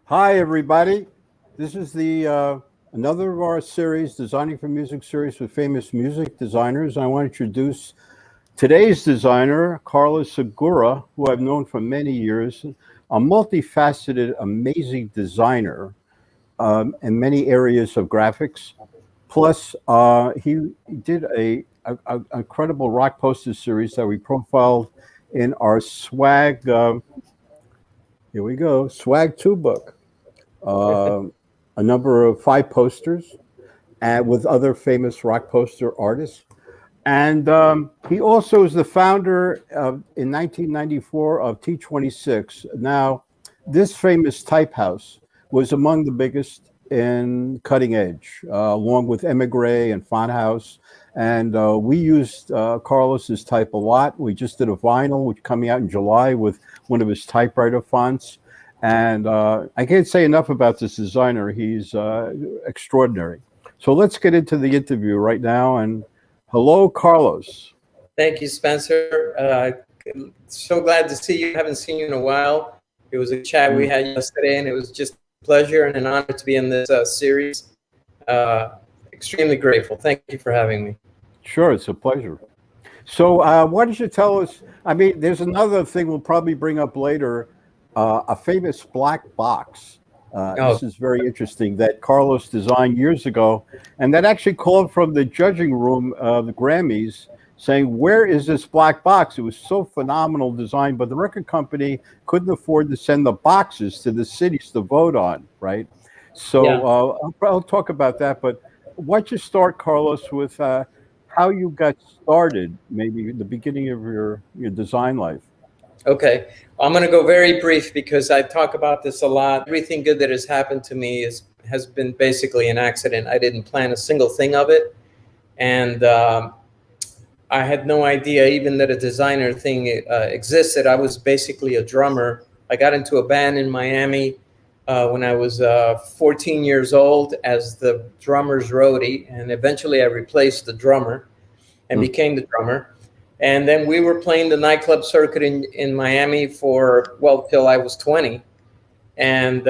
Hi, everybody. This is the another of our series, Designing for Music series with famous music designers. I want to introduce today's designer, Carlos Segura, who I've known for many years, a multifaceted, amazing designer in many areas of graphics. Plus, he did a incredible rock poster series that we profiled in our Swag. Here we go, Swag 2 book. uh, a number of 5 posters and with other famous rock poster artists. And he also is the founder in 1994 of T26. Now, this famous type house was among the biggest in cutting edge, along with Emigre and Font House. And we used Carlos's type a lot. We just did a vinyl, which coming out in July with one of his typewriter fonts. And I can't say enough about this designer. He's extraordinary. So let's get into the interview right now. And hello, Carlos. Thank you, Spencer. So glad to see you. I haven't seen you in a while. It was a chat we had yesterday, and it was just a pleasure and an honor to be in this series. Extremely grateful. Thank you for having me. Sure, it's a pleasure. So why don't you tell us, I mean, there's another thing we'll probably bring up later, a famous black box. This is very interesting that Carlos designed years ago, and that actually called from the judging room of the Grammys saying, where is this black box? It was so phenomenal design, but the record company couldn't afford to send the boxes to the cities to vote on, right? So I'll talk about that, but why don't you start, Carlos, with how you got started, maybe the beginning of your design life? Okay, I'm going to go very brief because I talk about this a lot. Everything good that has happened to me has been basically an accident. I didn't plan a single thing of it. And I had no idea even that a designer thing existed. I was basically a drummer. I got into a band in Miami when I was 14 years old as the drummer's roadie. And eventually I replaced the drummer and became the drummer. And then we were playing the nightclub circuit in Miami for, well, till I was 20. And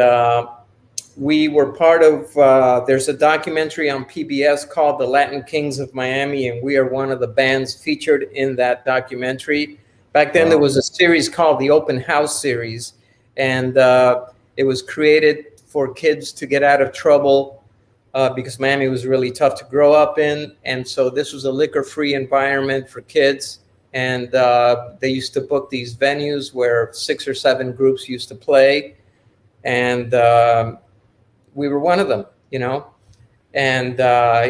we were part of, there's a documentary on PBS called The Latin Kings of Miami, and we are one of the bands featured in that documentary. Back then, there was a series called the Open House series, and it was created for kids to get out of trouble because Miami was really tough to grow up in. And so this was a liquor-free environment for kids. And they used to book these venues where 6 or 7 groups used to play. And we were one of them, you know. And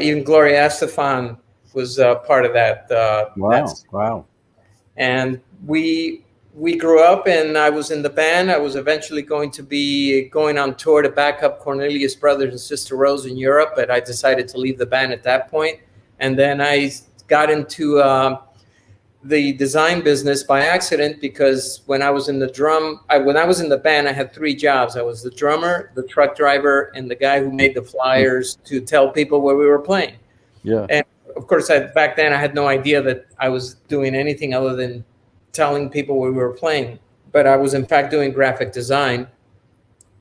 even Gloria Estefan was part of that. Wow. And we grew up, and I was in the band. I was eventually going to be going on tour to back up Cornelius Brothers and Sister Rose in Europe, but I decided to leave the band at that point. And then I got into the design business by accident because when I was in the band, I had 3 jobs. I was the drummer, the truck driver, and the guy who made the flyers to tell people where we were playing. Yeah. And of course, back then I had no idea that I was doing anything other than telling people where we were playing. But I was in fact doing graphic design.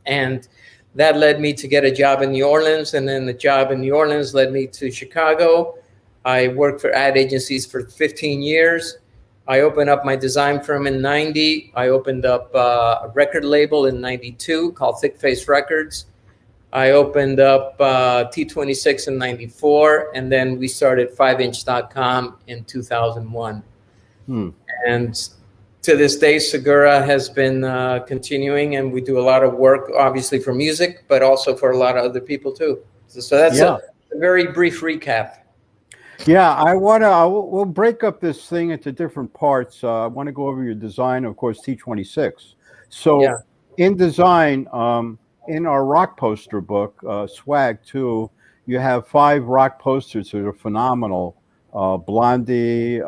And that led me to get a job in New Orleans. And then the job in New Orleans led me to Chicago. I worked for ad agencies for 15 years. I opened up my design firm in 90. I opened up a record label in 92 called Thick Face Records. I opened up T26 in 94. And then we started 5inch.com in 2001. And to this day, Segura has been continuing, and we do a lot of work, obviously, for music, but also for a lot of other people, too. So that's a very brief recap. Yeah, we'll break up this thing into different parts. I want to go over your design, of course, T26. So in design, in our rock poster book, Swag 2, you have 5 rock posters that are phenomenal. Blondie,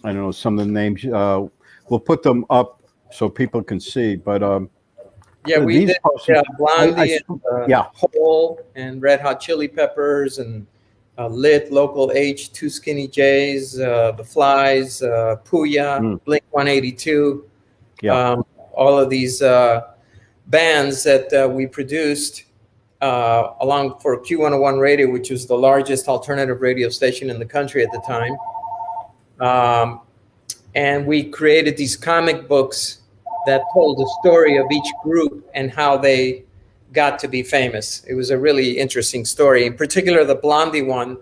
I don't know some of the names. We'll put them up so people can see. But we did Blondie, Hole, and Red Hot Chili Peppers, and Lit, Local H, 2 Skinny J's, The Flies, Puya, Blink 182. All of these bands that we produced along for Q101 Radio, which was the largest alternative radio station in the country at the time. And we created these comic books that told the story of each group and how they got to be famous. It was a really interesting story. In particular, the Blondie one,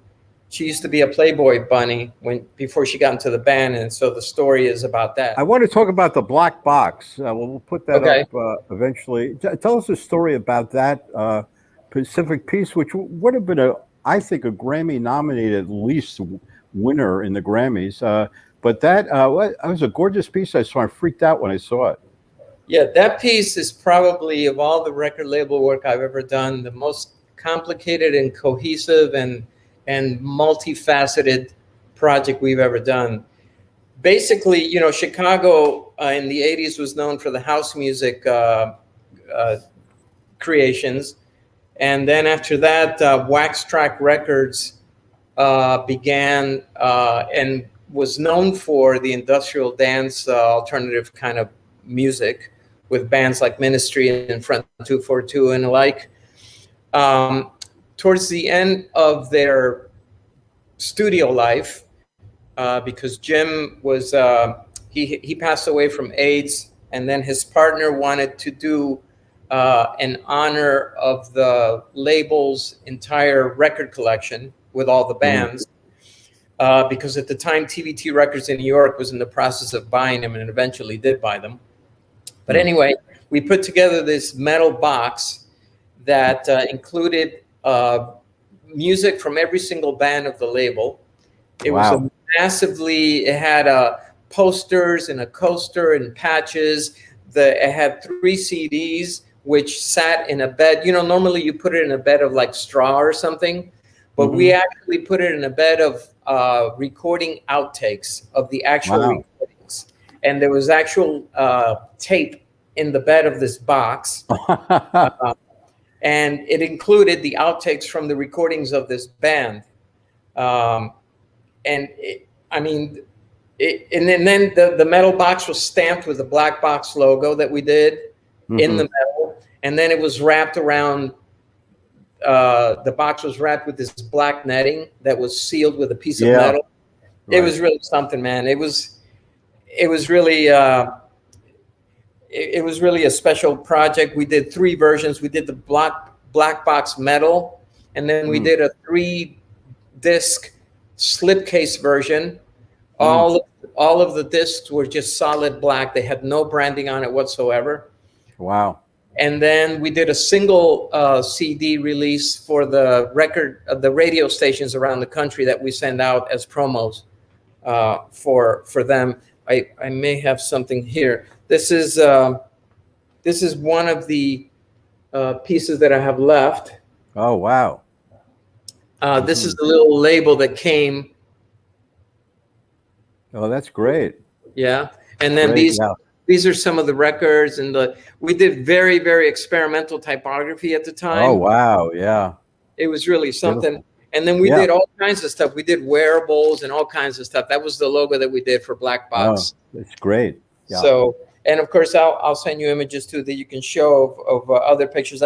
she used to be a Playboy bunny before she got into the band, and so the story is about that. I want to talk about the black box. We'll put that Okay. up eventually. Tell us a story about that Pacific piece, which would have been, I think, a Grammy-nominated at least winner in the Grammys. But that was a gorgeous piece. I freaked out when I saw it. Yeah, that piece is probably, of all the record label work I've ever done, the most complicated and cohesive and multifaceted project we've ever done. Basically, you know, Chicago in the 80s was known for the house music creations. And then after that, Wax Track Records began and was known for the industrial dance alternative kind of music with bands like Ministry and Front 242 and the like. Towards the end of their studio life, because Jim was, he passed away from AIDS, and then his partner wanted to do an honor of the label's entire record collection with all the bands, because at the time TVT Records in New York was in the process of buying them and eventually did buy them. But anyway, we put together this metal box that included music from every single band of the label. It was it had posters and a coaster and patches. It had 3 CDs, which sat in a bed. You know, normally you put it in a bed of like straw or something, but we actually put it in a bed of recording outtakes of the actual recordings. And there was actual tape in the bed of this box. And it included the outtakes from the recordings of this band. And then the metal box was stamped with the black box logo that we did in the metal. And then it was wrapped around, the box was wrapped with this black netting that was sealed with a piece of metal. It was really something, man. It was really a special project. We did 3 versions. We did the black box metal, and then we did a 3-disc slipcase version. All of the discs were just solid black. They had no branding on it whatsoever. Wow. And then we did a single CD release for the radio stations around the country that we send out as promos for them. I may have something here. This is one of the pieces that I have left. Oh, wow. This is the little label that came. Oh, that's great. Yeah. And then these are some of the records, and we did very, very experimental typography at the time. Oh, wow. Yeah. It was really something. Beautiful. And then we did all kinds of stuff. We did wearables and all kinds of stuff. That was the logo that we did for Black Box. Oh, that's great. Yeah. So, and of course, I'll send you images too that you can show of other pictures.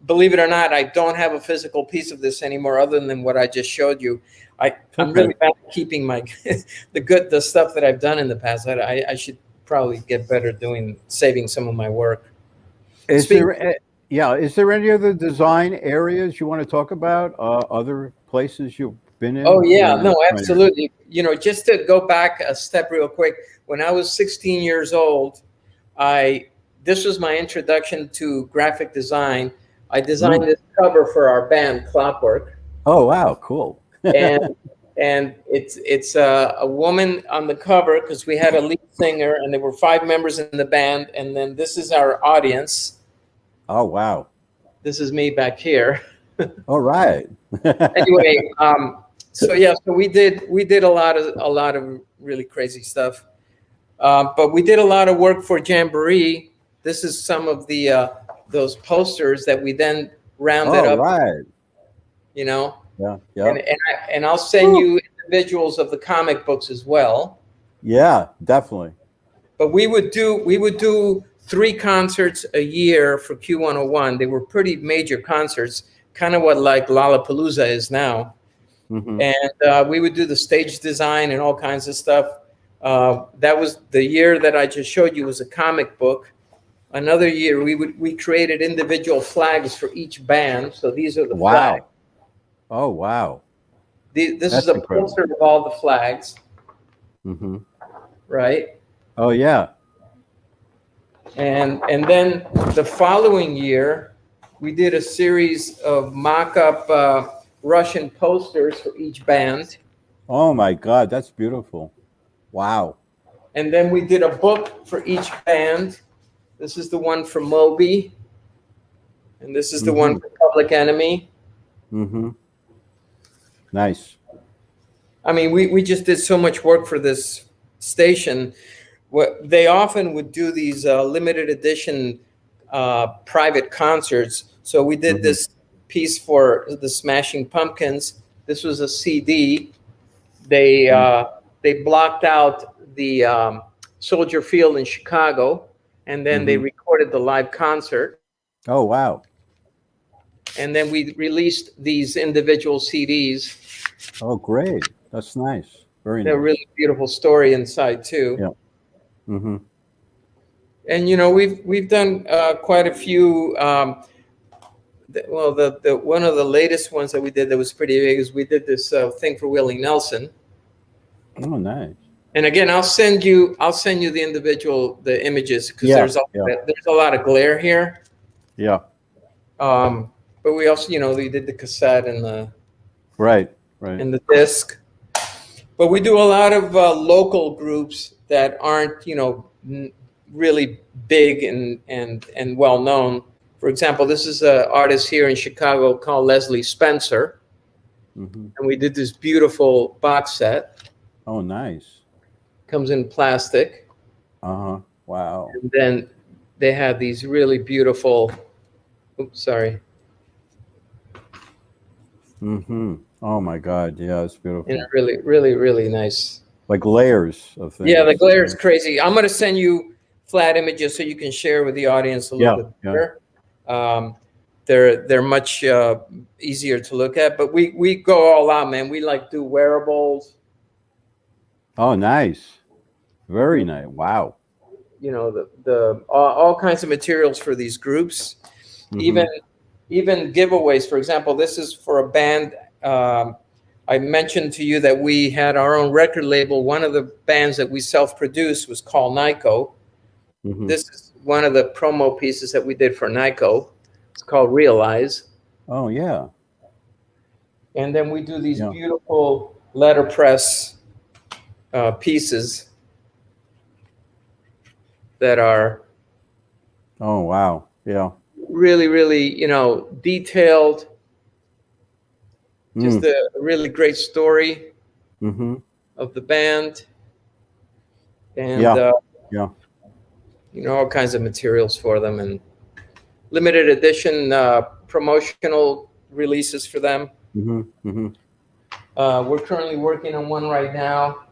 Believe it or not, I don't have a physical piece of this anymore other than what I just showed you. I'm really bad at keeping my the stuff that I've done in the past. I should probably get better saving some of my work. Is there any other design areas you want to talk about? Other places you've been in? Oh yeah, no, absolutely. You know, just to go back a step real quick, when I was 16 years old, this was my introduction to graphic design. I designed this cover for our band, Clockwork. Oh wow, cool. and it's a woman on the cover because we had a lead singer and there were 5 members in the band, and then this is our audience. Oh wow. This is me back here. All right. Anyway, so we did a lot of really crazy stuff. But we did a lot of work for Jamboree. This is some of the those posters that we then rounded up. Right. You know. Yeah. Yeah. And I'll send you individuals of the comic books as well. Yeah, definitely. But we would do 3 concerts a year for Q101. They were pretty major concerts, kind of what like Lollapalooza is now. Mm-hmm. And we would do the stage design and all kinds of stuff. That was the year that I just showed you was a comic book. Another year, we created individual flags for each band. So these are the flags. Oh, wow. This That's is a incredible. poster of all the flags. Mm-hmm. Right. Oh, yeah. And then the following year, we did a series of mock-up Russian posters for each band. Oh, my God. That's beautiful. Wow. And then we did a book for each band. This is the one for Moby. And this is the one for Public Enemy. Mm-hmm. Nice. I mean, we just did so much work for this station. They often would do these limited edition private concerts. So we did this piece for the Smashing Pumpkins. This was a CD. They blocked out the Soldier Field in Chicago, and then they recorded the live concert. Oh, wow. And then we released these individual CDs. Oh, great. That's nice. Very They're nice. really beautiful story inside too. Yeah. Mm-hmm. And we've done quite a few. The one of the latest ones that we did that was pretty big is we did this thing for Willie Nelson. Oh, nice. And again, I'll send you the images because there's a lot of glare here. Yeah. But we also we did the cassette and the Right. and the disc. But we do a lot of local groups that aren't really big and well known. For example, this is an artist here in Chicago called Leslie Spencer, and we did this beautiful box set. Oh, nice. Comes in plastic. Uh-huh. Wow. And then they have these really beautiful. Oops, sorry. Mm-hmm. Oh my God. Yeah, it's beautiful. And really, really, really nice. Like layers of things. Yeah, the glare is crazy. I'm going to send you flat images so you can share with the audience a little bit better. They're much easier to look at, but we go all out, man. We do wearables. Oh, nice. Very nice. Wow. The all kinds of materials for these groups, even giveaways. For example, this is for a band. I mentioned to you that we had our own record label. One of the bands that we self-produced was called Nyko. This is one of the promo pieces that we did for Nyko. It's called Realize. Oh, yeah. And then we do these beautiful letterpress pieces that are oh, wow. Yeah. really, really, detailed. Just a really great story of the band. And, all kinds of materials for them and limited edition promotional releases for them. We're currently working on one right now.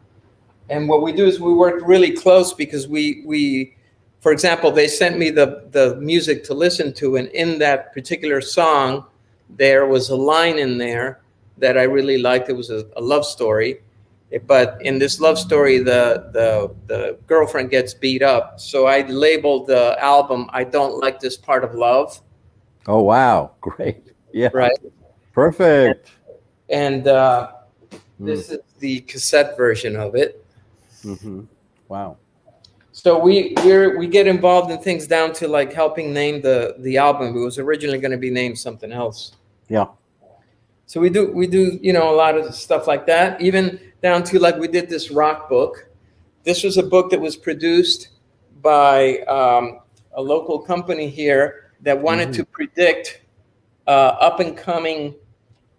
And what we do is we work really close because we for example, they sent me the music to listen to. And in that particular song, there was a line in there that I really liked. It was a love story. But in this love story, the girlfriend gets beat up. So I labeled the album, I Don't Like This Part of Love. Oh, wow. Great. Yeah. Right. Perfect. And this is the cassette version of it. Wow. So we get involved in things down to helping name the album. It was originally going to be named something else. Yeah. So we do a lot of stuff like that, even down to we did this rock book. This was a book that was produced by a local company here that wanted to predict up and coming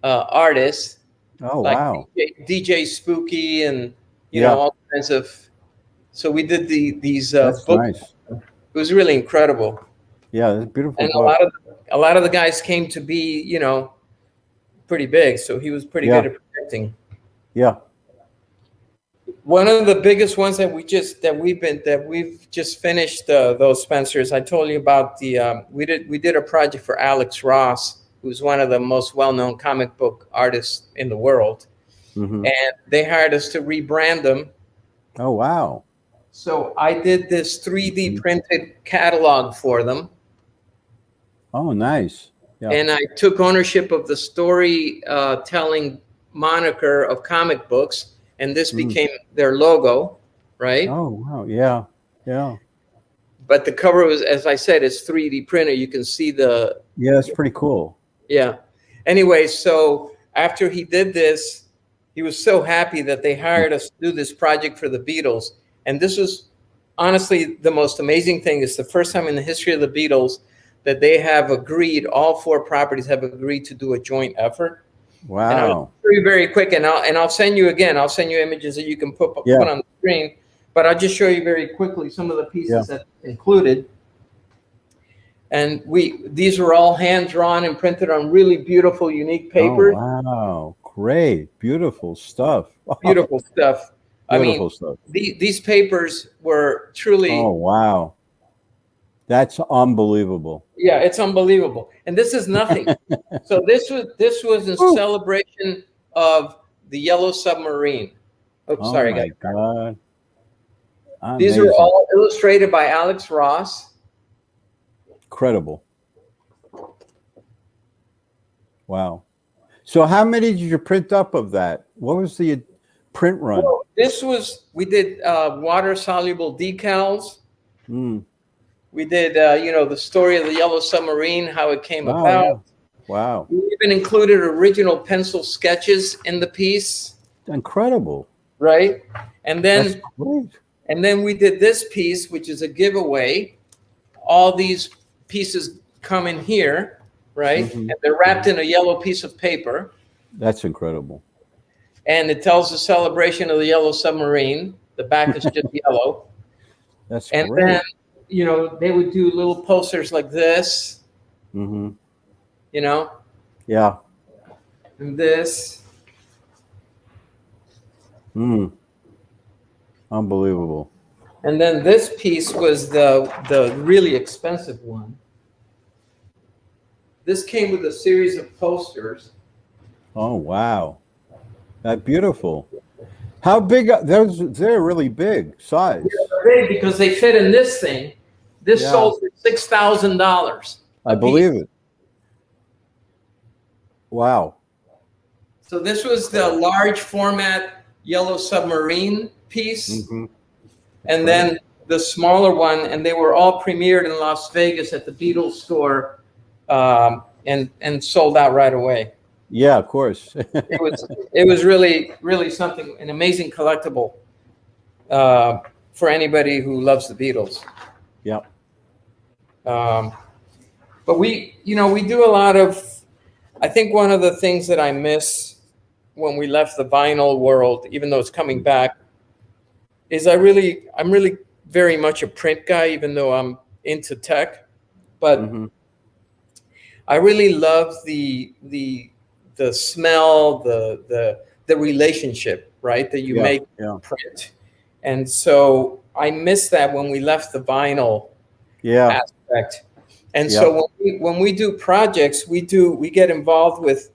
artists. Oh, wow. DJ Spooky and all kinds of. So we did these That's books. nice. It was really incredible. Yeah, it's beautiful. And book. a lot of the guys came to be pretty big. So he was pretty good at predicting. Yeah. One of the biggest ones that we've just finished those Spencers. I told you about the we did a project for Alex Ross, who's one of the most well-known comic book artists in the world, and they hired us to rebrand them. Oh wow! So I did this 3D printed catalog for them. Oh, nice. Yeah. And I took ownership of the story telling moniker of comic books, and this became their logo, right? Oh wow! Yeah, yeah. But the cover was, as I said, it's 3D printed. You can see the. Yeah, it's pretty cool. Yeah. Anyway, so after he did this, he was so happy that they hired us to do this project for the Beatles. And this was honestly the most amazing thing. It's the first time in the history of the Beatles that they have agreed, all 4 properties have agreed to do a joint effort. Wow. And I'll very, very quick, and I'll send you images that you can put on the screen. But I'll just show you very quickly some of the pieces that included. And these were all hand drawn and printed on really beautiful, unique paper. Oh, wow, great, beautiful stuff. Beautiful stuff. Beautiful stuff. These papers were truly. Oh wow, that's unbelievable. Yeah, it's unbelievable. And this is nothing. So this was in celebration of the Yellow Submarine. Oh, sorry, my God. These are all illustrated by Alex Ross. Incredible. Wow. So how many did you print up of that? What was the print run? Well, we did water-soluble decals. We did, the story of the Yellow Submarine, how it came about. Yeah. Wow. We even included original pencil sketches in the piece. Incredible. Right? And then, that's great. And then we did this piece, which is a giveaway. All these pieces come in here, right? And they're wrapped in a yellow piece of paper. That's incredible. And it tells the celebration of the Yellow Submarine. The back is just yellow. That's and great. Then, they would do little posters like this. Yeah. And this. Unbelievable. And then this piece was the really expensive one. This came with a series of posters. Oh wow, that's beautiful. How big? They're really big size. They're big because they fit in this thing. This sold for $6,000. I believe it. Wow. So this was the large format Yellow Submarine piece. And then the smaller one, and they were all premiered in Las Vegas at the Beatles store and sold out right away. Yeah, of course. It was really, really something, an amazing collectible for anybody who loves the Beatles. Yep. But we do a lot of, I think one of the things that I miss when we left the vinyl world, even though it's coming back, is I'm really very much a print guy, even though I'm into tech. But I really love the smell, the relationship, right, that you make print. And so I miss that when we left the vinyl aspect. And so when we do projects, we get involved with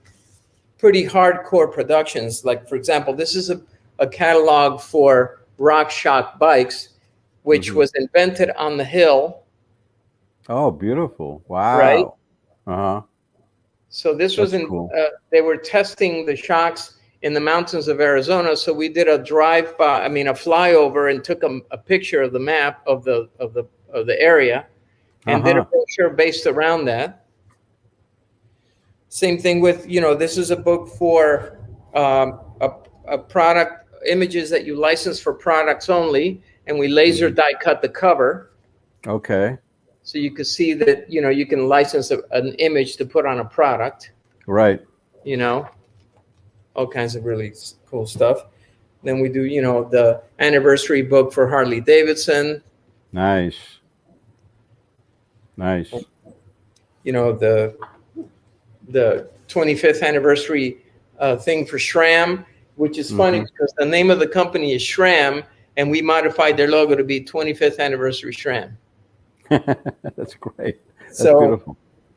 pretty hardcore productions. Like, for example, this is a catalog for RockShox bikes, which was invented on the hill. Oh, beautiful. Wow. Right? That's So this was cool. They were testing the shocks in the mountains of Arizona. So we did a flyover and took a picture of the map of the area and did a picture based around that. Same thing with, this is a book for a product, images that you license for products only, and we laser die cut the cover. Okay. So you can see that, you can license an image to put on a product. Right. All kinds of really cool stuff. Then we do, the anniversary book for Harley Davidson. Nice. Nice. The 25th anniversary thing for SRAM. which is funny because the name of the company is SRAM, and we modified their logo to be 25th Anniversary SRAM. That's great. That's So, beautiful.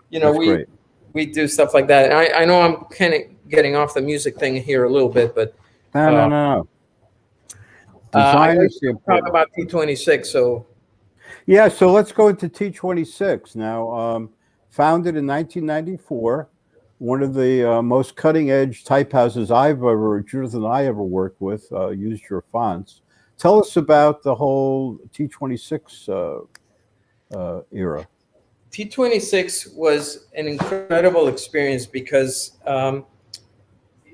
you know, That's great. we do stuff like that. And I know I'm kind of getting off the music thing here a little bit, but No. I Design know is the you talk important. about T26. So Yeah, so let's go into T26 now. Founded in 1994, one of the most cutting-edge type houses Judith and I ever worked with, used your fonts. Tell us about the whole T26 era. T26 was an incredible experience because,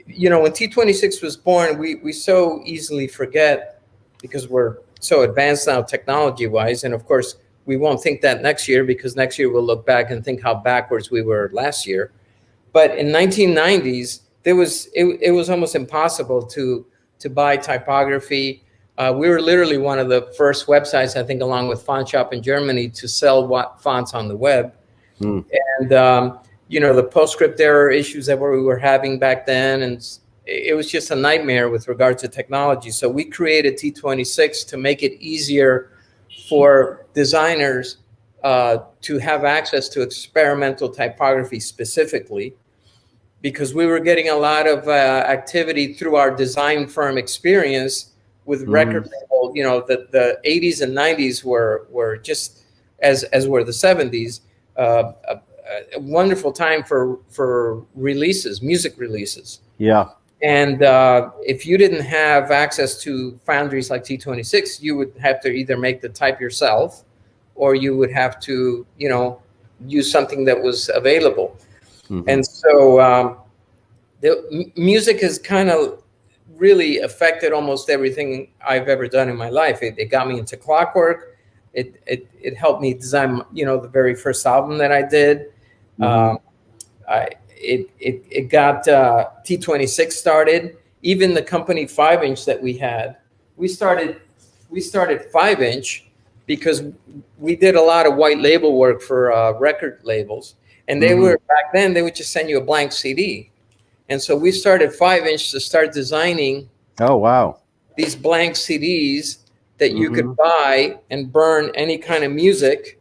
you know, when T26 was born, we so easily forget because we're so advanced now technology-wise. And of course, we won't think that next year because next year we'll look back and think how backwards we were last year. But in 1990s, it was almost impossible to buy typography. We were literally one of the first websites, I think, along with Font Shop in Germany, to sell fonts on the web. And you know, the PostScript error issues that we were having back then, and it was just a nightmare with regard to technology. So we created T26 to make it easier for designers to have access to experimental typography specifically, because we were getting a lot of activity through our design firm experience with record label. You know, the 80s and 90s were just as were the 70s, a wonderful time for releases, music releases. Yeah. And if you didn't have access to foundries like T26, you would have to either make the type yourself, or you would have to, you know, use something that was available. And so the music has kind of really affected almost everything I've ever done in my life. It got me into clockwork. It helped me design, you know, the very first album that I did. It got T26 started. Even the company 5-inch that we had, we started 5-inch because we did a lot of white label work for record labels, and they were, back then, they would just send you a blank CD. And so we started 5-inch to start designing. Oh, wow. These blank CDs that you could buy and burn any kind of music.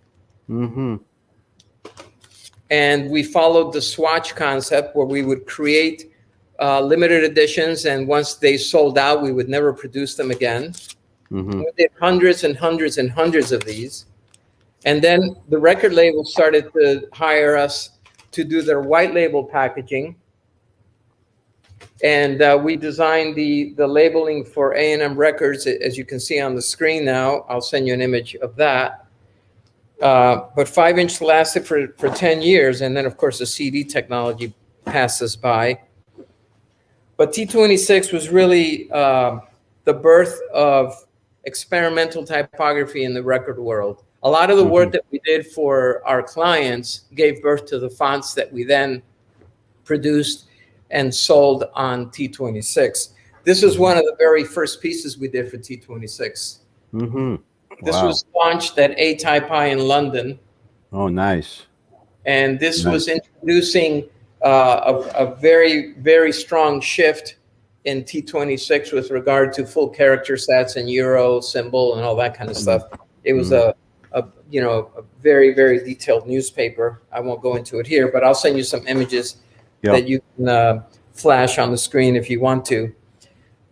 And we followed the swatch concept where we would create limited editions, and once they sold out, we would never produce them again. We did hundreds and hundreds and hundreds of these. And then the record label started to hire us to do their white label packaging. And we designed the labeling for A&M Records, as you can see on the screen now. I'll send you an image of that. But 5-inch lasted for 10 years. And then, of course, the CD technology passed us by. But T26 was really the birth of experimental typography in the record world. A lot of the work that we did for our clients gave birth to the fonts that we then produced and sold on T26. This was one of the very first pieces we did for T26. This was launched at A-Type-I in London. Oh, nice. And this was introducing a very, very strong shift in T26 with regard to full character sets and Euro symbol and all that kind of stuff. It was a very, very detailed newspaper. I won't go into it here, but I'll send you some images that you can flash on the screen if you want to.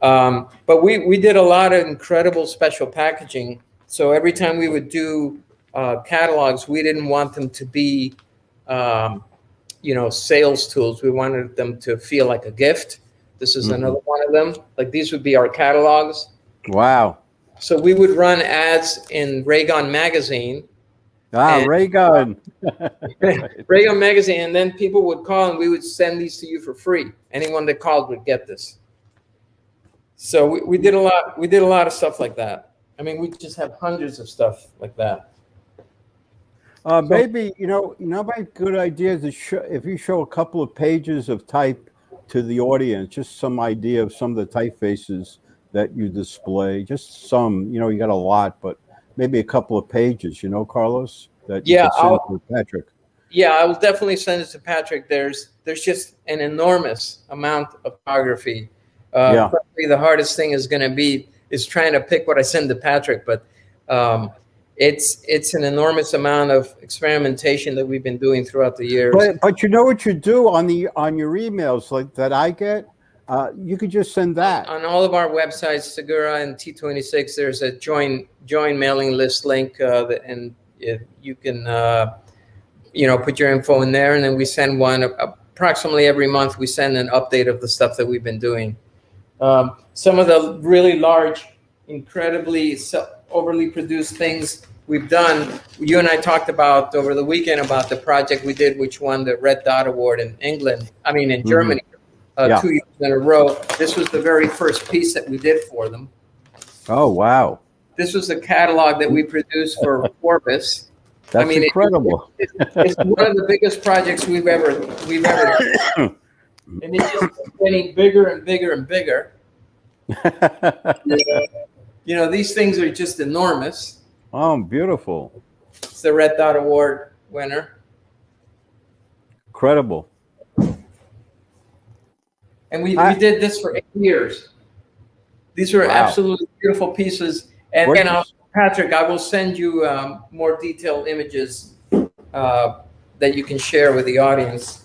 But we did a lot of incredible special packaging. So every time we would do catalogs, we didn't want them to be, sales tools. We wanted them to feel like a gift. This is another one of them. Like, these would be our catalogs. Wow. So we would run ads in Raygun magazine. Raygun. Raygun magazine, and then people would call and we would send these to you for free. Anyone that called would get this. So we did a lot. We did a lot of stuff like that. I mean, we just have hundreds of stuff like that. Maybe my good idea is if you show a couple of pages of type to the audience, just some idea of some of the typefaces that you display. Just some. You got a lot, but maybe a couple of pages. Carlos, that you could send to Patrick. Yeah, I will definitely send it to Patrick. There's just an enormous amount of photography Yeah. Probably the hardest thing is going to be is trying to pick what I send to Patrick, but it's an enormous amount of experimentation that we've been doing throughout the years. But you know what you do on your emails like that I get? You could just send that. On all of our websites, Segura and T26, there's a join mailing list link, and you can put your info in there, and then we send one approximately every month. We send an update of the stuff that we've been doing. Some of the really large, incredibly overly produced things we've done. You and I talked about over the weekend about the project we did, which won the Red Dot Award in Germany, 2 years in a row. This was the very first piece that we did for them. Oh, wow. This was the catalog that we produced for Forbes. That's incredible. It's one of the biggest projects we've ever done. And it's just getting bigger and bigger and bigger. These things are just enormous. Oh, beautiful. It's the Red Dot Award winner. Incredible. And we did this for 8 years. These were absolutely beautiful pieces. And Patrick, I will send you more detailed images that you can share with the audience.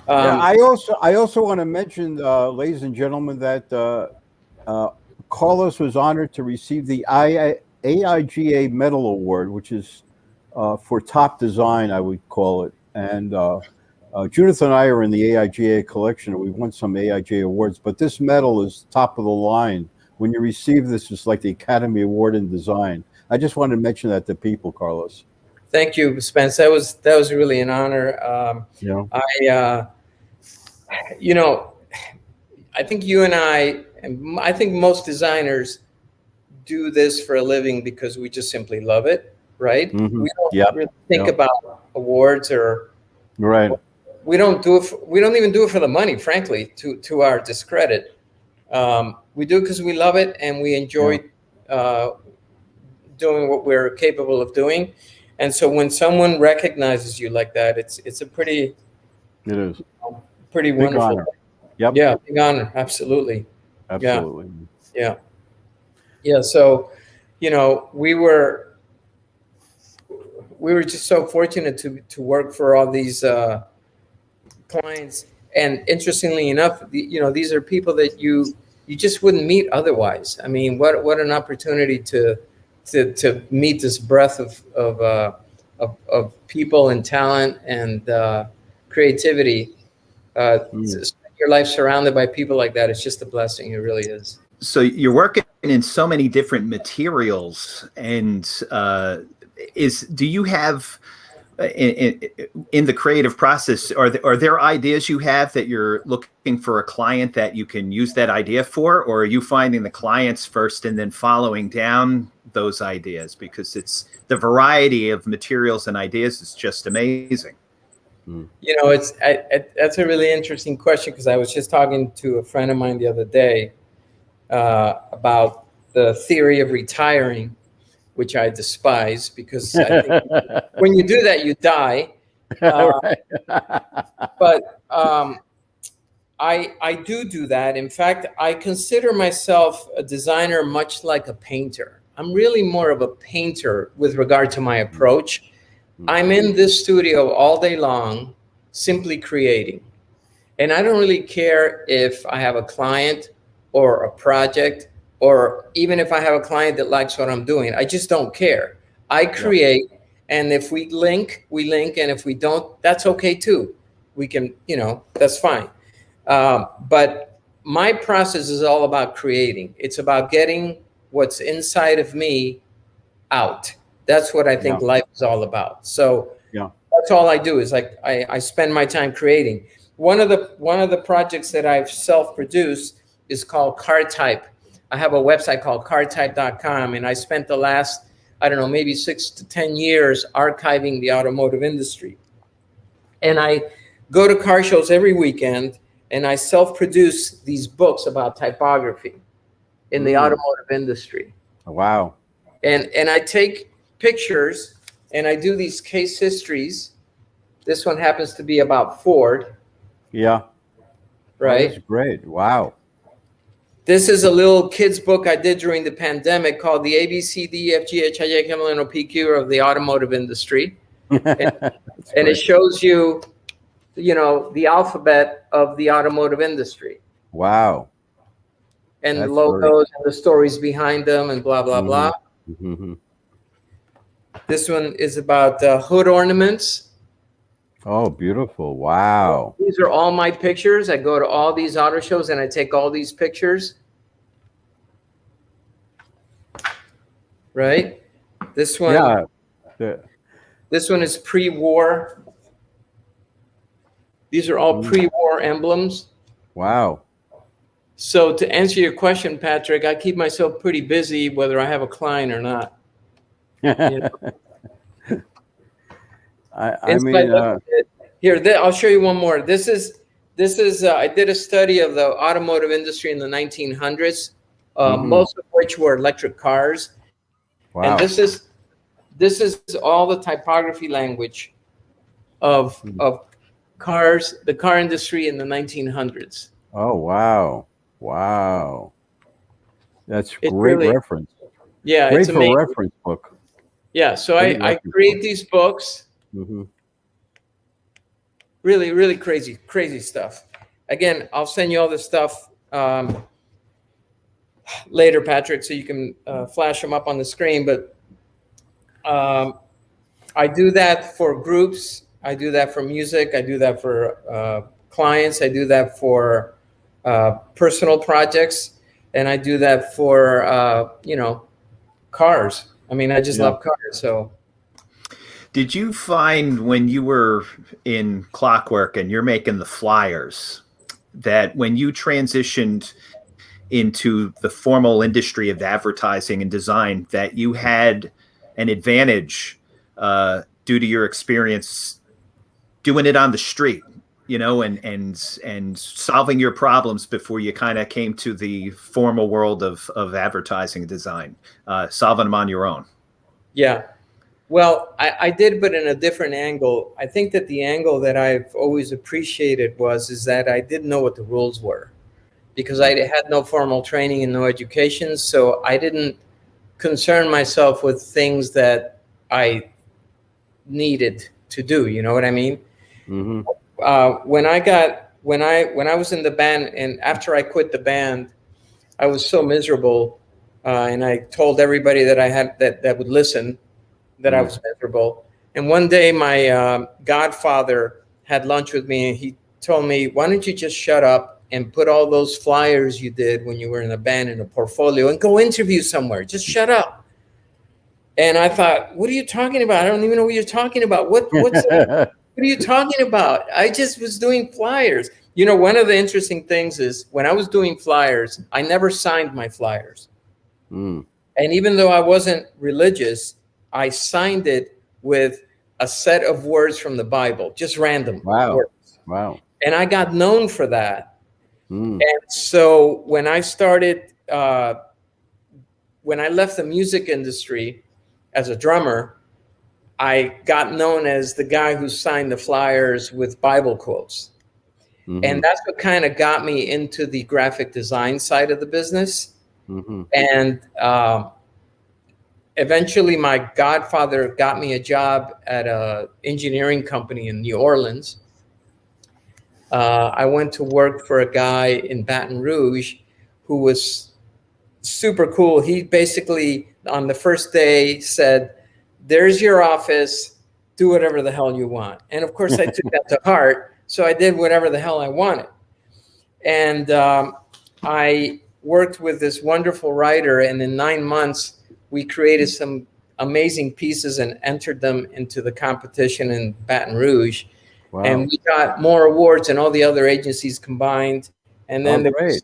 I also want to mention, ladies and gentlemen, that Carlos was honored to receive the AIGA Medal Award, which is for top design, I would call it. And Judith and I are in the AIGA collection, and we won some AIGA awards, but this medal is top of the line. When you receive this, it's like the Academy Award in Design. I just wanted to mention that to people, Carlos. Thank you, Spence. That was really an honor. I think you and I think most designers do this for a living because we just simply love it, right? Mm-hmm. We don't really think about awards or right. We don't even do it for the money, frankly, to our discredit. We do it because we love it and we enjoy doing what we're capable of doing. And so when someone recognizes you like that, it's a pretty wonderful honor. Yep. Yeah, big honor. Absolutely. Absolutely. Yeah. So, we were just so fortunate to work for all these clients. And interestingly enough, these are people that you just wouldn't meet otherwise. I mean, what an opportunity to meet this breadth of people and talent and creativity. Spend your life surrounded by people like that. It's just a blessing. It really is. So you're working in so many different materials, and do you have in the creative process, are there ideas you have that you're looking for a client that you can use that idea for, or are you finding the clients first and then following down those ideas? Because it's the variety of materials and ideas is just amazing. That's a really interesting question, because I was just talking to a friend of mine the other day about the theory of retiring, which I despise, because I think when you do that, you die. But I do that. In fact, I consider myself a designer much like a painter. I'm really more of a painter with regard to my approach. I'm in this studio all day long, simply creating. And I don't really care if I have a client or a project, or even if I have a client that likes what I'm doing. I just don't care. I create, and if we link, we link. And if we don't, that's okay too. We can, that's fine. But my process is all about creating. It's about getting what's inside of me out. That's what I think life is all about. So that's all I do, is like I spend my time creating. One of the projects that I've self-produced is called Car Type. I have a website called cartype.com, and I spent the last, maybe 6 to 10 years archiving the automotive industry. And I go to car shows every weekend, and I self-produce these books about typography in the automotive industry. Wow. And I take pictures, and I do these case histories. This one happens to be about Ford. Yeah. Right. Oh, that's great. Wow. This is a little kid's book I did during the pandemic called The ABCDEFGHIJKLMNOPQ of the automotive industry. And it shows you, the alphabet of the automotive industry. Wow. And That's the logos and the stories behind them and blah, blah, blah. Mm-hmm. This one is about hood ornaments. Oh, beautiful. Wow. These are all my pictures. I go to all these auto shows and I take all these pictures. Right? This one. Yeah. This one is pre-war. These are all pre-war emblems. Wow. So to answer your question, Patrick, I keep myself pretty busy whether I have a client or not. I mean, here, I'll show you one more. This is I did a study of the automotive industry in the 1900s, most of which were electric cars. wow. And this is all the typography language of cars, the car industry in the 1900s. Oh, wow. Wow. That's It's great really, reference. Yeah, Great it's for amazing. reference book. Yeah, so I create these books. Mm-hmm. Really, really crazy stuff. Again, I'll send you all this stuff later, Patrick, so you can flash them up on the screen. But I do that for groups. I do that for music. I do that for clients. I do that for personal projects. And I do that for, cars. I mean, I just love cars, so. Did you find when you were in Clockwork and you're making the flyers that when you transitioned into the formal industry of advertising and design that you had an advantage due to your experience doing it on the street, and solving your problems before you kind of came to the formal world of advertising and design, solving them on your own? Yeah. Well, I did, but in a different angle. I think that the angle that I've always appreciated is that I didn't know what the rules were because I had no formal training and no education. So I didn't concern myself with things that I needed to do. You know what I mean? Mm-hmm. When I was in the band and after I quit the band, I was so miserable. And I told everybody that I had that would listen that I was miserable. And one day my godfather had lunch with me and he told me, why don't you just shut up and put all those flyers you did when you were in a band in a portfolio and go interview somewhere. Just shut up. And I thought, what are you talking about? I don't even know what you're talking about. What are you talking about? I just was doing flyers. One of the interesting things is when I was doing flyers, I never signed my flyers. And even though I wasn't religious, I signed it with a set of words from the Bible, just random words. Wow. And I got known for that. And so when I started, when I left the music industry as a drummer, I got known as the guy who signed the flyers with Bible quotes. And that's what kind of got me into the graphic design side of the business. And eventually my godfather got me a job at an engineering company in New Orleans. I went to work for a guy in Baton Rouge who was super cool. He basically, on the first day, said, there's your office, do whatever the hell you want. And of course I took that to heart. So I did whatever the hell I wanted. And I worked with this wonderful writer, and in 9 months, we created some amazing pieces and entered them into the competition in Baton Rouge. Wow. And we got more awards than all the other agencies combined. And then there was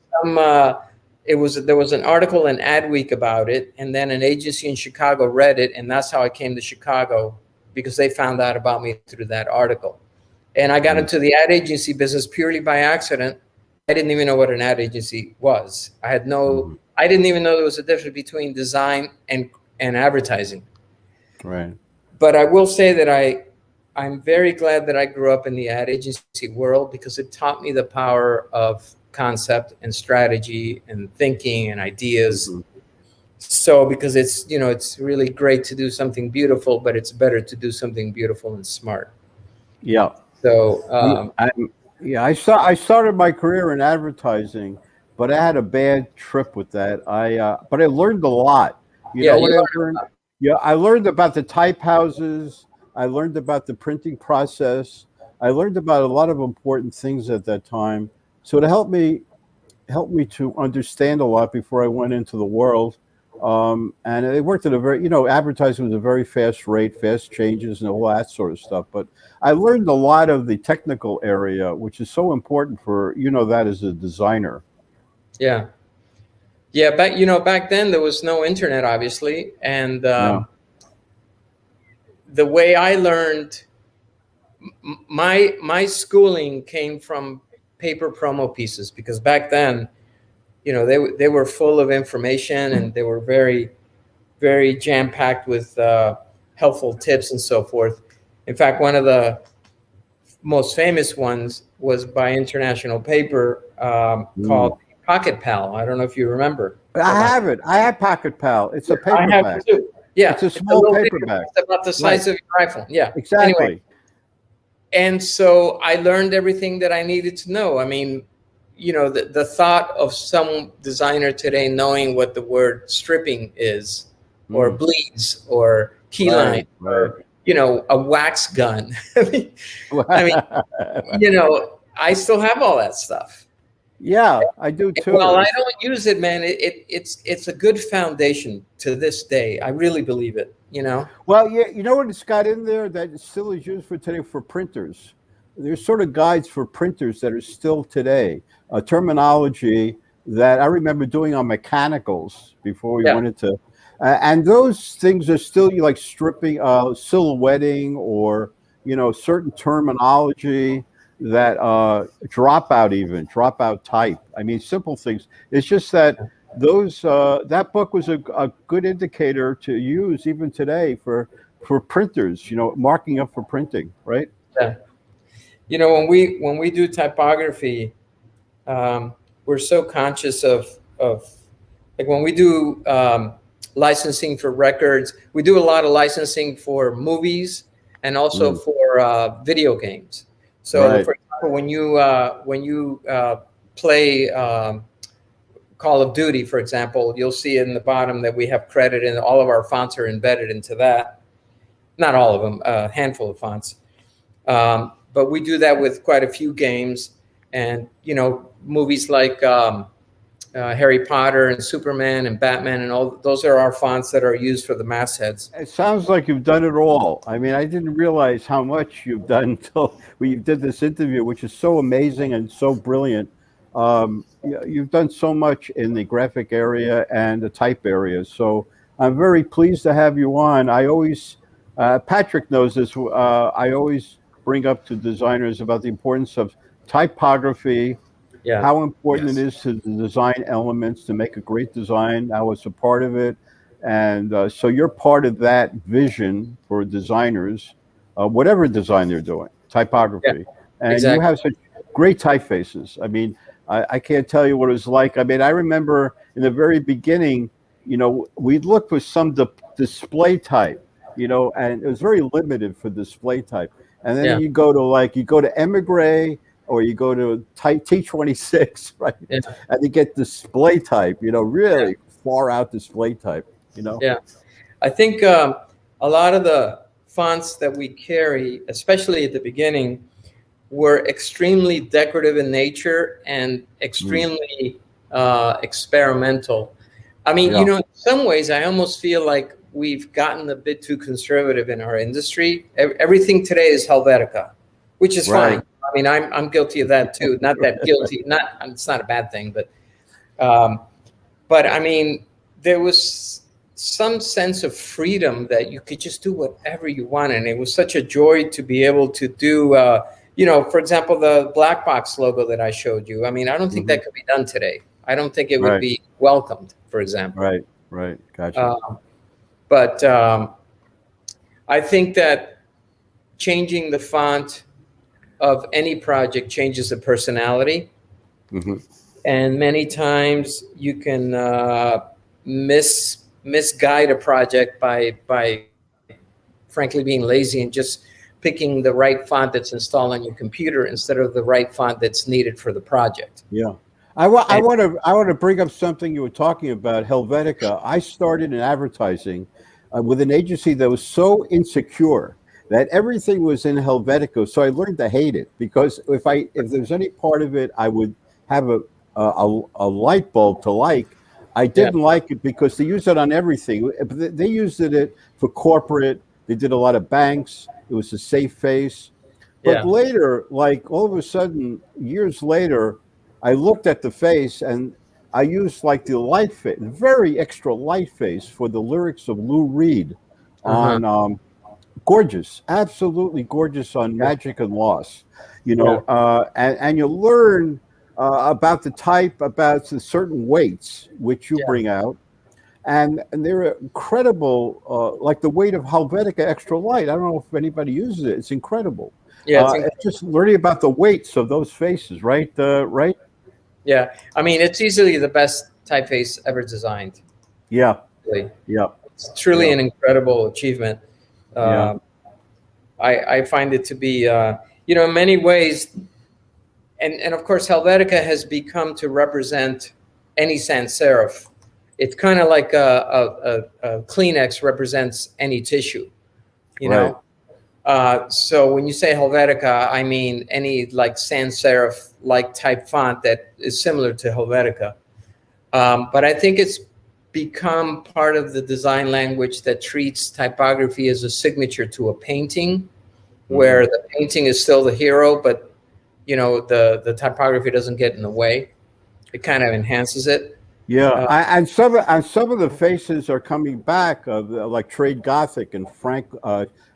an article in Adweek about it, and then an agency in Chicago read it, and that's how I came to Chicago, because they found out about me through that article. And I got into the ad agency business purely by accident. I didn't even know what an ad agency was. I didn't even know there was a difference between design and advertising. Right. But I will say that I'm very glad that I grew up in the ad agency world, because it taught me the power of concept and strategy and thinking and ideas. Mhm. So because it's, you know, it's really great to do something beautiful, but it's better to do something beautiful and smart. Yeah. So I started my career in advertising, but I had a bad trip with that. But I learned a lot. You yeah, know what you I learned? Yeah, I learned about the type houses. I learned about the printing process. I learned about a lot of important things at that time. So it helped me to understand a lot before I went into the world. And it worked at a very, you know, advertising was a very fast rate, fast changes, and all that sort of stuff. But I learned a lot of the technical area, which is so important for, you know, that as a designer. yeah. Yeah, back then there was no internet, obviously, and Yeah. the way I learned, my schooling came from paper promo pieces, because back then, you know, they were full of information, and they were very, very jam packed with helpful tips and so forth. In fact, one of the most famous ones was by International Paper, Mm. called Pocket Pal. I don't know if you remember. I have it. I have Pocket Pal. It's a I have paperback. it too. Yeah, It's a small little paperback. It's about the size of your iPhone. Yeah. Exactly. Anyway, and so I learned everything that I needed to know. I mean, you know, the thought of some designer today knowing what the word stripping is, or Mm. bleeds, or keyline, Right. or, you know, a wax gun. I mean, you know, I still have all that stuff. Yeah, I do And too. while I don't use it, man, it's a good foundation to this day. I really believe it, you know? Well, yeah, you know what it's got in there that still is used for today for printers. There's sort of guides for printers that are still today, a terminology that I remember doing on mechanicals before we Yeah. went into, and those things are still like stripping, silhouetting, or, you know, certain terminology that dropout type. I mean, simple things. It's just that those that book was a good indicator to use even today for printers, you know, marking up for printing, right? Yeah. You know, when we do typography, we're so conscious of like when we do licensing for records, we do a lot of licensing for movies and also for video games. So, Right. for example, when you play Call of Duty, for example, you'll see in the bottom that we have credit, and all of our fonts are embedded into that. Not all of them, a handful of fonts. But we do that with quite a few games, and, you know, movies like Harry Potter and Superman and Batman, and all those are our fonts that are used for the mastheads. It sounds like you've done it all. I mean, I didn't realize how much you've done until we did this interview, which is so amazing and so brilliant. You've done so much in the graphic area and the type area. So I'm very pleased to have you on. I always, Patrick knows this, I always bring up to designers about the importance of typography, Yeah. how important Yes. it is to the design elements to make a great design. I was a part of it. And so you're part of that vision for designers, whatever design they're doing, typography. And exactly. you have such great typefaces. I mean, I can't tell you what it was like. I mean, I remember in the very beginning, you know, we'd look for some display type, you know, and it was very limited for display type. And then Yeah. you go to Emigre, or you go to type T26, right? Yeah. And you get display type, you know, really far out display type, you know? Yeah. I think a lot of the fonts that we carry, especially at the beginning, were extremely decorative in nature and extremely experimental. I mean, you know, in some ways, I almost feel like we've gotten a bit too conservative in our industry. Everything today is Helvetica, which is fine. I mean, I'm guilty of that too. Not that guilty. It's not a bad thing, but I mean, there was some sense of freedom that you could just do whatever you want, and it was such a joy to be able to do. You know, for example, the black box logo that I showed you. I mean, I don't think that could be done today. I don't think it would be welcomed, for example. Right. Gotcha. But I think that changing the font of any project changes the personality. and many times you can misguide a project by frankly being lazy and just picking the right font that's installed on your computer instead of the right font that's needed for the project. Yeah. I want to bring up something you were talking about, Helvetica. I started in advertising with an agency that was so insecure that everything was in Helvetica. So I learned to hate it, because if there's any part of it I would have a light bulb to like, I didn't like it because they used it on everything. They used it for corporate. They did a lot of banks. It was a safe face. But later, like all of a sudden, years later, I looked at the face and I used like the light face, very extra light face for the lyrics of Lou Reed on gorgeous, absolutely gorgeous on Magic and Loss, you know, and you learn about the type, about the certain weights which you bring out. And they're incredible, like the weight of Helvetica Extra Light. I don't know if anybody uses it. It's incredible. Yeah, it's just learning about the weights of those faces, right? Right? Yeah, I mean, it's easily the best typeface ever designed. Yeah, really. Yeah, it's truly an incredible achievement. I find it to be, you know, in many ways, and of course, Helvetica has become to represent any sans serif. It's kind of like a Kleenex represents any tissue, you know. So when you say Helvetica, I mean any like sans serif like type font that is similar to Helvetica. But I think it's become part of the design language that treats typography as a signature to a painting, where the painting is still the hero, but you know the typography doesn't get in the way. It kind of enhances it. Yeah, and some of the faces are coming back, like Trade Gothic and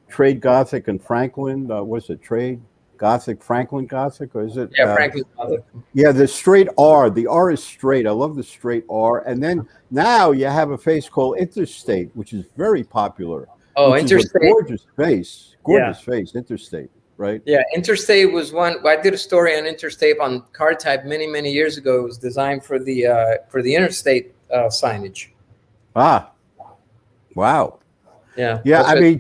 Trade Gothic and Franklin. What's it? Trade Gothic, Franklin Gothic, or is it? Yeah, Franklin Gothic. Yeah, the straight R. The R is straight. I love the straight R. And then now you have a face called Interstate, which is very popular. Oh, Interstate. Gorgeous face. Gorgeous face, Interstate. Right? Yeah, Interstate was one. I did a story on Interstate on card type many years ago. It was designed for the Interstate signage. Ah, wow. Yeah. Yeah, I mean,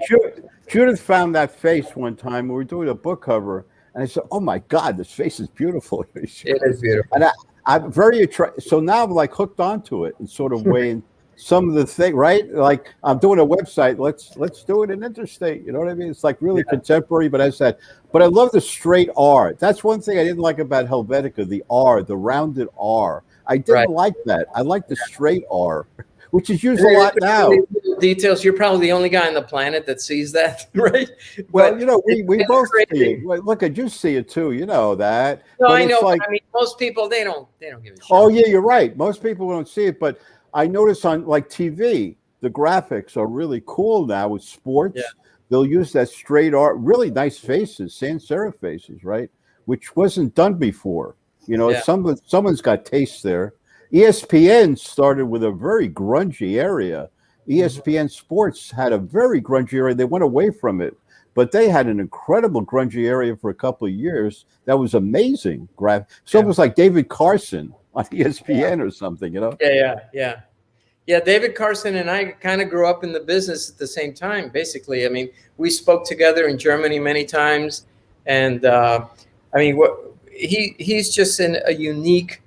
Judith found that face one time. We were doing a book cover, and I said, "Oh my God, this face is beautiful." It is beautiful. And I'm very attracted. So now I'm like hooked onto it in sort of way. And some of the thing, right? Like I'm doing a website. Let's do it in Interstate. You know what I mean? It's like really contemporary. But I said, but I love the straight R. That's one thing I didn't like about Helvetica. The R, the rounded R. I didn't like that. I like the straight R, which is used a lot now. Details. You're probably the only guy on the planet that sees that, right? Well, but, you know, we both see it. Well, look, you see it too. You know that. No, I know. Like, I mean, most people they don't give a shit. Oh yeah, you're right. Most people don't see it, but I notice on like TV, the graphics are really cool now with sports. Yeah. They'll use that straight art, really nice faces, sans serif faces, right? Which wasn't done before. You know, someone's got taste there. ESPN started with a very grungy area. ESPN Sports had a very grungy area. They went away from it, but they had an incredible grungy area for a couple of years. That was amazing. So it was like David Carson on ESPN or something, you know? Yeah, David Carson and I kind of grew up in the business at the same time, basically. I mean, we spoke together in Germany many times. And I mean, he's just a unique,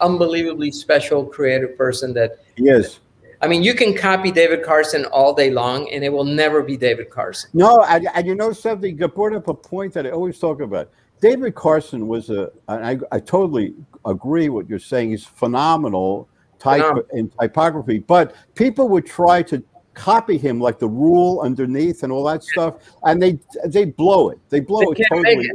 unbelievably special creative person that he is. I mean, you can copy David Carson all day long, and it will never be David Carson. No, and you know something? You brought up a point that I always talk about. David Carson was I totally agree with what you're saying. He's phenomenal in typography, but people would try to copy him, like the rule underneath and all that stuff, and they blow it. They blow it totally.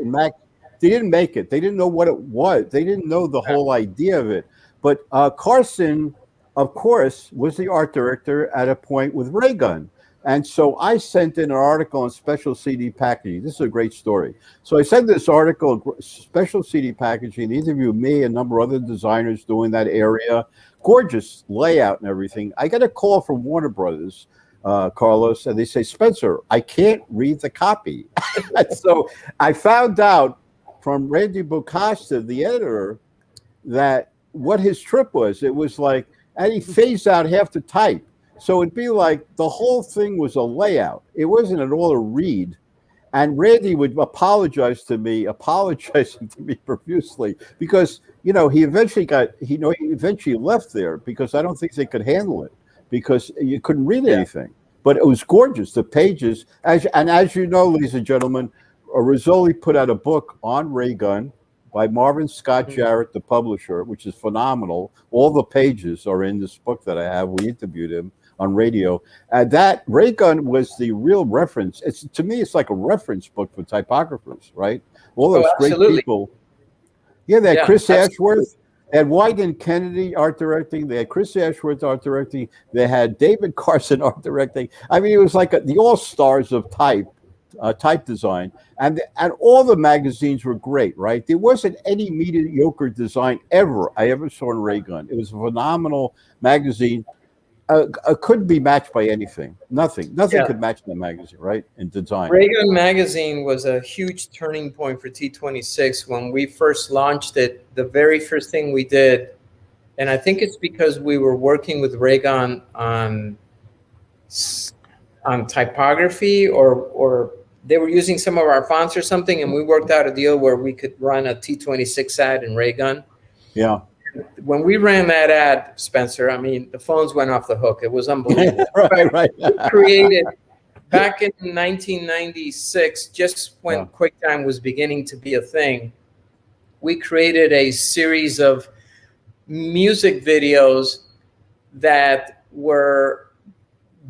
They didn't make it. They didn't know what it was. They didn't know the whole idea of it. But Carson, of course, was the art director at a point with Raygun. And so I sent in an article on special CD packaging. This is a great story. So I sent this article, special CD packaging. They interviewed me, a number of other designers doing that area. Gorgeous layout and everything. I got a call from Warner Brothers, Carlos, and they say, Spencer, I can't read the copy. So I found out from Randy Bocasta, the editor, that what his trip was. It was like, and he phased out half the type. So it'd be like the whole thing was a layout. It wasn't at all a read. And Randy would apologizing to me profusely because, he eventually he eventually left there because I don't think they could handle it because you couldn't read anything. But it was gorgeous. The pages, as you know, ladies and gentlemen, Rizzoli put out a book on ray gun by Marvin Scott Jarrett, the publisher, which is phenomenal. All the pages are in this book that I have. We interviewed him on radio. And that ray gun was the real reference. To me, it's like a reference book for typographers, right? All those great people. Yeah, they had Chris Ashworth. They had White and Kennedy art directing. They had Chris Ashworth art directing. They had David Carson art directing. I mean, it was like the all-stars of type design. And all the magazines were great, right? There wasn't any mediocre design I ever saw in ray gun. It was a phenomenal magazine. Couldn't be matched by anything. Nothing could match the magazine, right? In design. Ray Gun magazine was a huge turning point for T26 when we first launched it. The very first thing we did, and I think it's because we were working with Ray Gun on typography, or they were using some of our fonts or something, and we worked out a deal where we could run a T26 ad in Ray Gun. Yeah. When we ran that ad, Spencer, I mean, the phones went off the hook. It was unbelievable. right. We created, back in 1996, just when QuickTime was beginning to be a thing, we created a series of music videos that were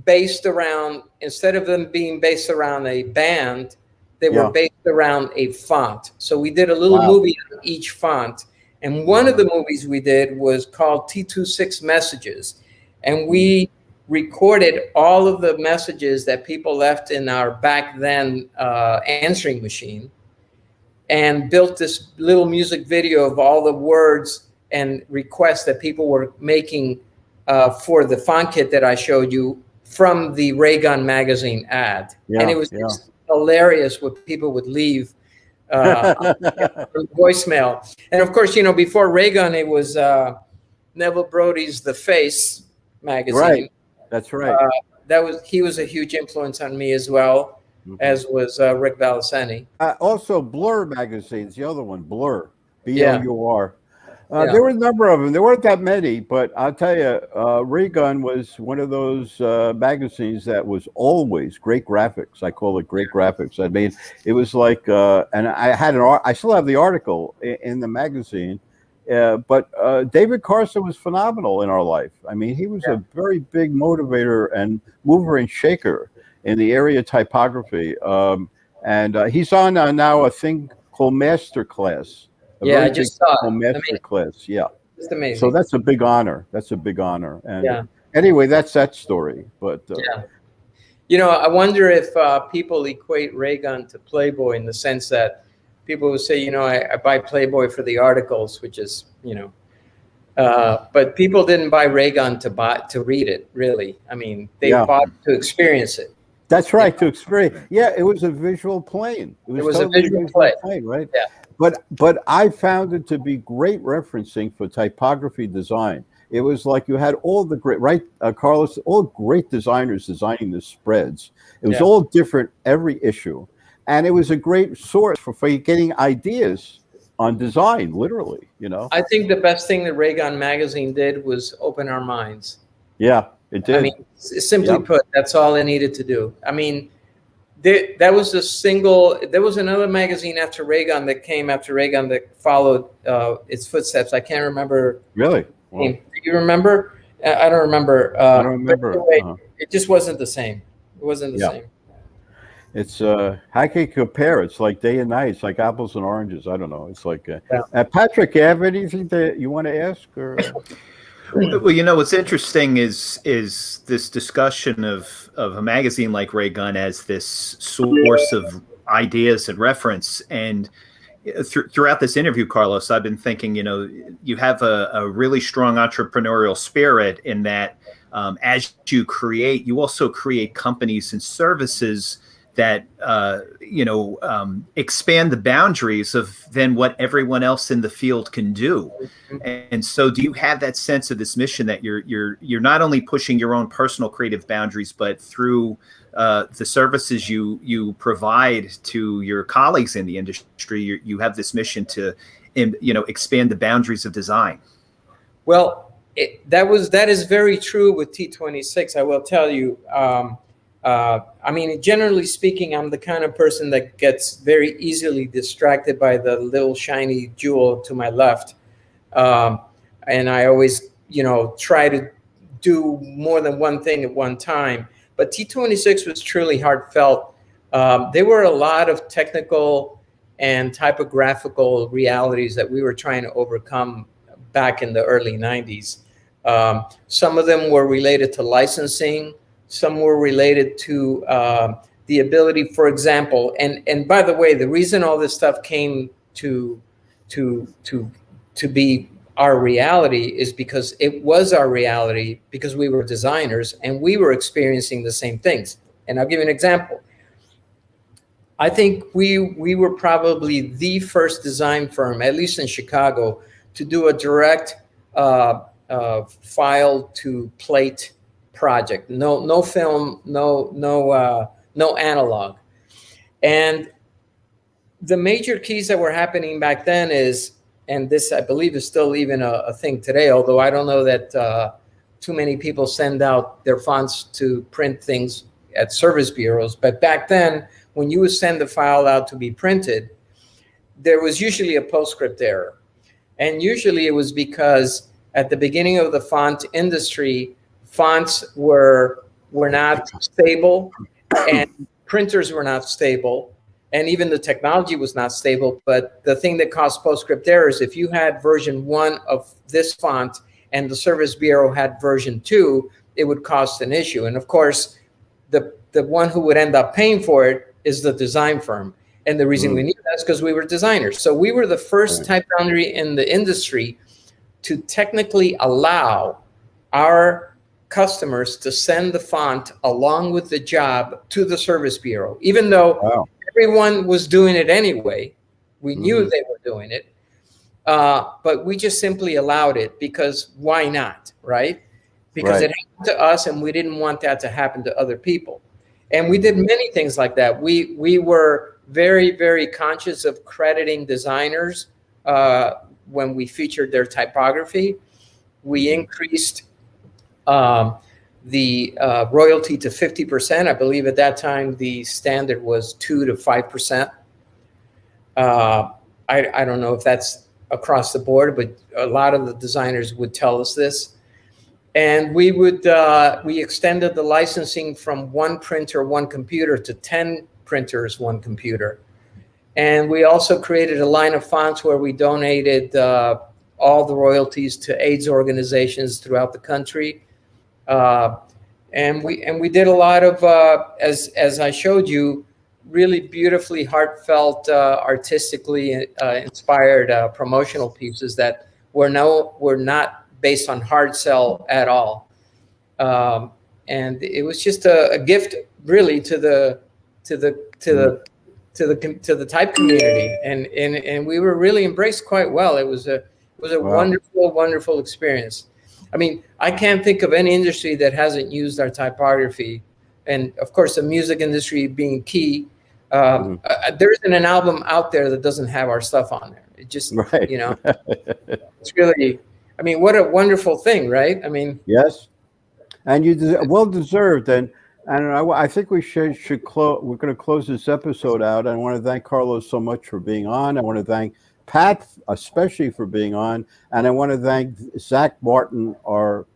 based around, instead of them being based around a band, they were based around a font. So we did a little movie on each font. And one of the movies we did was called T26 Messages. And we recorded all of the messages that people left in our back then answering machine and built this little music video of all the words and requests that people were making for the font kit that I showed you from the Ray Gun magazine ad. And it was just hilarious what people would leave voicemail. And of course, before Ray Gun, it was Neville Brody's The Face magazine. Right. That's right. He was a huge influence on me as well, as was Rick Valiceni. Also Blur magazines, the other one, Blur, B-L-U-R. There were a number of them. There weren't that many, but I'll tell you, Ray Gun was one of those magazines that was always great graphics. I call it great graphics. I mean, it was like, and I still have the article in the magazine. But David Carson was phenomenal in our life. I mean, he was a very big motivator and mover and shaker in the area of typography. And he's on now a thing called Masterclass. I just saw it. Masterclass. It's amazing. So that's a big honor. And anyway, that's that story. But I wonder if people equate Ray Gun to Playboy in the sense that people will say, I buy Playboy for the articles, which is, but people didn't buy Ray Gun to read it, really. I mean, they bought to experience it. That's right, to experience. Yeah, it was a visual plane. It was totally a visual plane, right? Yeah. But I found it to be great referencing for typography design. It was like you had all the great, Carlos, all great designers designing the spreads. It was all different every issue. And it was a great source for getting ideas on design, literally, I think the best thing that Ray Gun magazine did was open our minds. Yeah, it did. I mean, simply put, that's all it needed to do. I mean, there was another magazine after Ray Gun that came after Ray Gun that followed its footsteps. I can't remember. Really? Wow. Do you remember? I don't remember. I don't remember. Anyway, it just wasn't the same. It wasn't the same. It's how can you compare? It's like day and night. It's like apples and oranges. I don't know. It's like Patrick, you have anything that you want to ask? Or Well, what's interesting is this discussion of a magazine like Ray Gun as this source of ideas and reference. And throughout this interview, Carlos, I've been thinking, you have a really strong entrepreneurial spirit in that as you create, you also create companies and services that expand the boundaries of then what everyone else in the field can do. And so do you have that sense of this mission that you're not only pushing your own personal creative boundaries, but through the services you provide to your colleagues in the industry, you have this mission to expand the boundaries of design? Well, that is very true with T26. I will tell you. I mean, generally speaking, I'm the kind of person that gets very easily distracted by the little shiny jewel to my left. And I always, try to do more than one thing at one time. But T26 was truly heartfelt. There were a lot of technical and typographical realities that we were trying to overcome back in the early 90s. Some of them were related to licensing. Some were related to the ability, for example, and by the way, the reason all this stuff came to be our reality is because it was our reality because we were designers and we were experiencing the same things. And I'll give you an example. I think we were probably the first design firm, at least in Chicago, to do a direct file to plate project. No film, no analog. And the major keys that were happening back then is, and this I believe is still even a thing today, although I don't know that too many people send out their fonts to print things at service bureaus. But back then, when you would send the file out to be printed, there was usually a postscript error. And usually it was because at the beginning of the font industry, fonts were not stable and printers were not stable, and even the technology was not stable. But the thing that caused postscript errors, if you had version 1 of this font and the service bureau had version 2, it would cause an issue. And of course, the one who would end up paying for it is the design firm. And the reason we knew that is because we were designers. So we were the first type boundary in the industry to technically allow our customers to send the font along with the job to the service bureau, even though everyone was doing it anyway. We knew they were doing it, but we just simply allowed it because why not, right? Because it happened to us and we didn't want that to happen to other people. And we did many things like that. We were very, very conscious of crediting designers when we featured their typography. We increased the royalty to 50%. I believe at that time the standard was 2 to 5%. I don't know if that's across the board, but a lot of the designers would tell us this. And we extended the licensing from 1 printer, 1 computer to 10 printers, 1 computer. And we also created a line of fonts where we donated all the royalties to AIDS organizations throughout the country. And we did a lot of, as I showed you, really beautifully heartfelt, artistically inspired promotional pieces that were not based on hard sell at all. And it was just a gift, really, to the type community, and we were really embraced quite well. It was a wonderful experience. I mean, I can't think of any industry that hasn't used our typography, and of course, the music industry being key. There isn't an album out there that doesn't have our stuff on there. It just, it's really. I mean, what a wonderful thing, right? I mean, yes, and well deserved. And I think we should close. We're going to close this episode out. I want to thank Carlos so much for being on. I want to thank Pat especially for being on, and I want to thank Zach Martin, our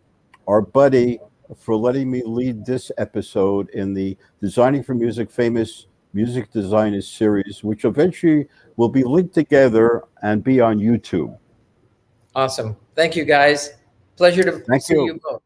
buddy, for letting me lead this episode in the Designing for Music Famous Music Designers series, which eventually will be linked together and be on YouTube. Awesome. Thank you, guys. Pleasure to see you both.